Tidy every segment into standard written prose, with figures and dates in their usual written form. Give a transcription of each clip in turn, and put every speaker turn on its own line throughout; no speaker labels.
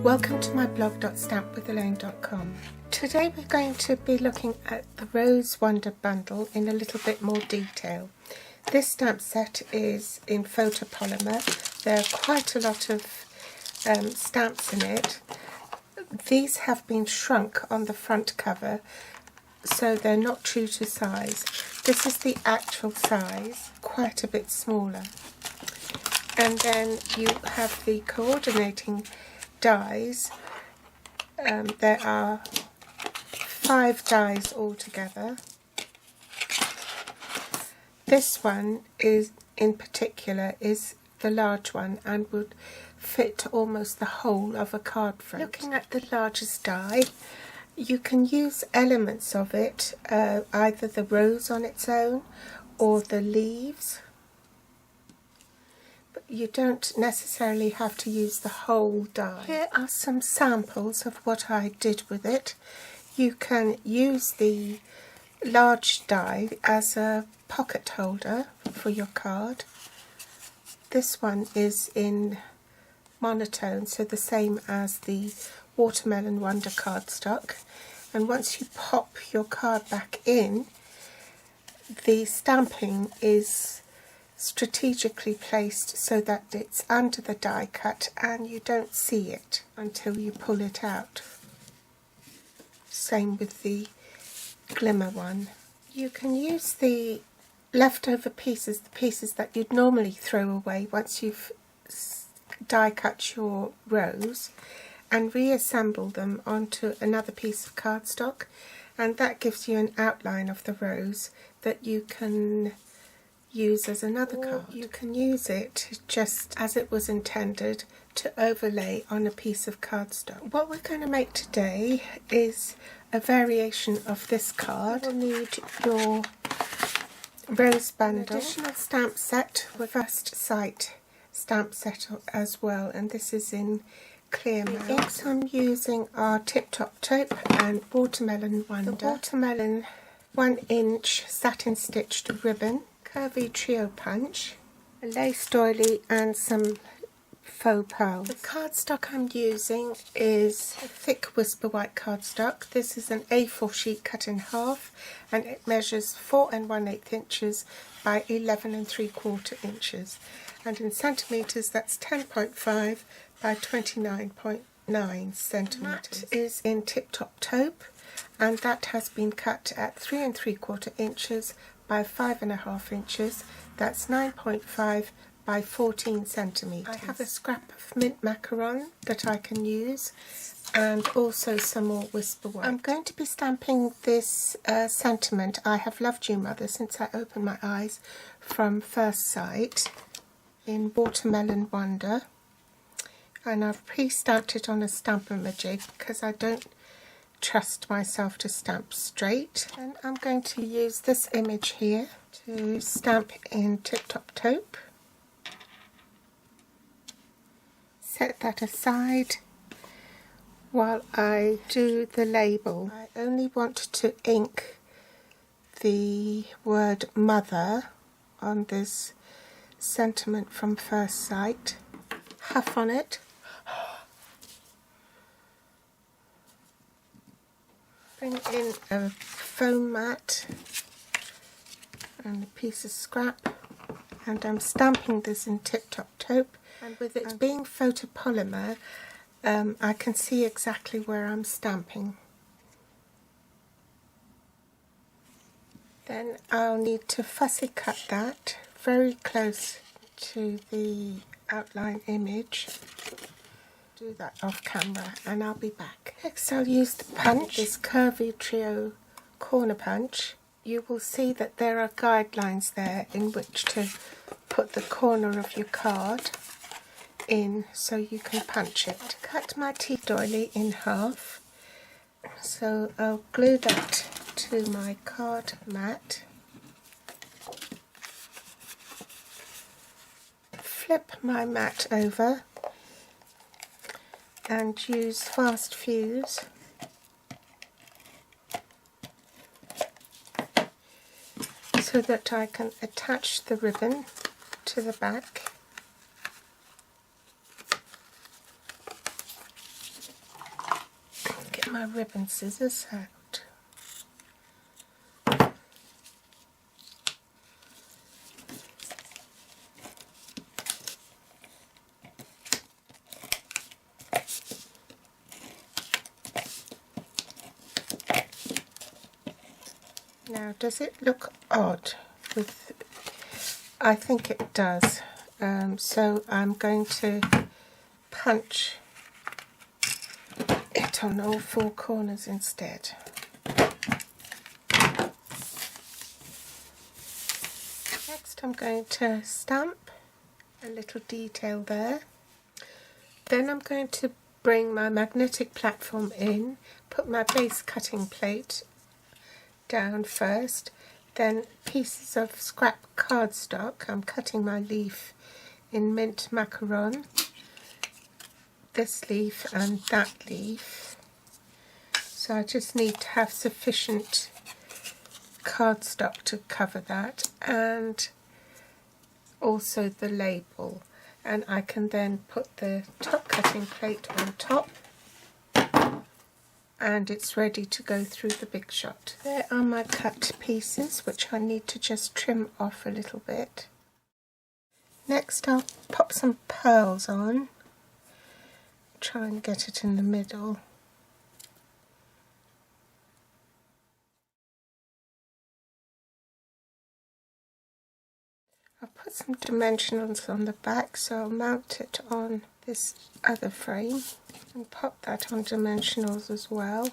Welcome to my blog .stampwithelaine.com. Today we're going to be looking at the Rose Wonder bundle in a little bit more detail. This stamp set is in photopolymer. There are quite a lot of stamps in it. These have been shrunk on the front cover, so they're not true to size. This is the actual size, quite a bit smaller. And then you have the coordinating dies. There are 5 dies altogether. This one is in particular is the large one and would fit almost the whole of a card front. Looking at the largest die, you can use elements of it, either the rose on its own or the leaves. You don't necessarily have to use the whole die. Here are some samples of what I did with it. You can use the large die as a pocket holder for your card. This one is in monotone, so the same as the Watermelon Wonder cardstock. And once you pop your card back in, the stamping is strategically placed so that it's under the die cut and you don't see it until you pull it out. Same with the glimmer one. You can use the leftover pieces, the pieces that you'd normally throw away once you've die cut your rose, and reassemble them onto another piece of cardstock, and that gives you an outline of the rose that you can use as another card. You can use it just as it was intended to overlay on a piece of cardstock. What we're going to make today is a variation of this card. You'll need your rose bundle, additional stamp set with First Sight stamp set as well, and this is in clear matte. The inks I'm using are Tip Top Taupe and Watermelon Wonder. The Watermelon 1-inch satin stitched ribbon, Curvy Trio Punch, a lace doily and some faux pearls. The cardstock I'm using is a thick Whisper White cardstock. This is an A4 sheet cut in half, and it measures 4 1/8 inches by 11 3/4 inches. And in centimetres that's 10.5 by 29.9 centimetres. That is in Tip Top Taupe, and that has been cut at 3 3/4 inches by 5 1/2 inches. That's 9.5 by 14 centimetres. I have a scrap of mint macaron that I can use, and also some more Whisper White. I'm going to be stamping this sentiment, "I have loved you, Mother, since I opened my eyes," from First Sight in Watermelon Wonder, and I've pre-stamped it on a Stamp-A-Majig because I don't trust myself to stamp straight. And I'm going to use this image here to stamp in Tip Top Taupe. Set that aside while I do the label. I only want to ink the word Mother on this sentiment from First Sight. Huff on it. Bring in a foam mat and a piece of scrap, and I'm stamping this in Tip Top Taupe, and with it being photopolymer, I can see exactly where I'm stamping. Then I'll need to fussy cut that very close to the outline image. Do that off camera and I'll be back. Next I'll use the punch, this Curvy Trio corner punch. You will see that there are guidelines there in which to put the corner of your card in so you can punch it. Cut my tea doily in half, so I'll glue that to my card mat. Flip my mat over and use Fast Fuse so that I can attach the ribbon to the back. my ribbon scissors out. Now, does it look odd? I think it does. So I'm going to punch it on all four corners instead. Next I'm going to stamp a little detail there. Then I'm going to bring my magnetic platform in, put my base cutting plate down first, then pieces of scrap cardstock. I'm cutting my leaf in mint macaron, this leaf and that leaf, so I just need to have sufficient cardstock to cover that, and also the label, and I can then put the top cutting plate on top and it's ready to go through the Big Shot. There are my cut pieces, which I need to just trim off a little bit. Next I'll pop some pearls on, try and get it in the middle. I'll put some dimensionals on the back, so I'll mount it on this other frame and pop that on dimensionals as well.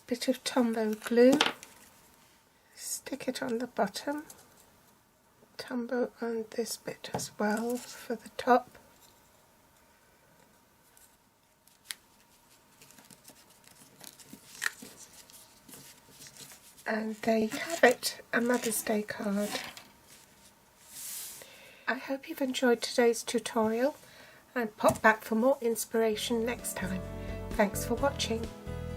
Bit of Tombow glue, stick it on the bottom, Tombow on this bit as well for the top. And there you have it, a Mother's Day card. I hope you've enjoyed today's tutorial and pop back for more inspiration next time. Thanks for watching,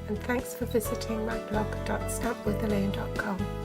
and thanks for visiting my blog.stampwithelaine.com.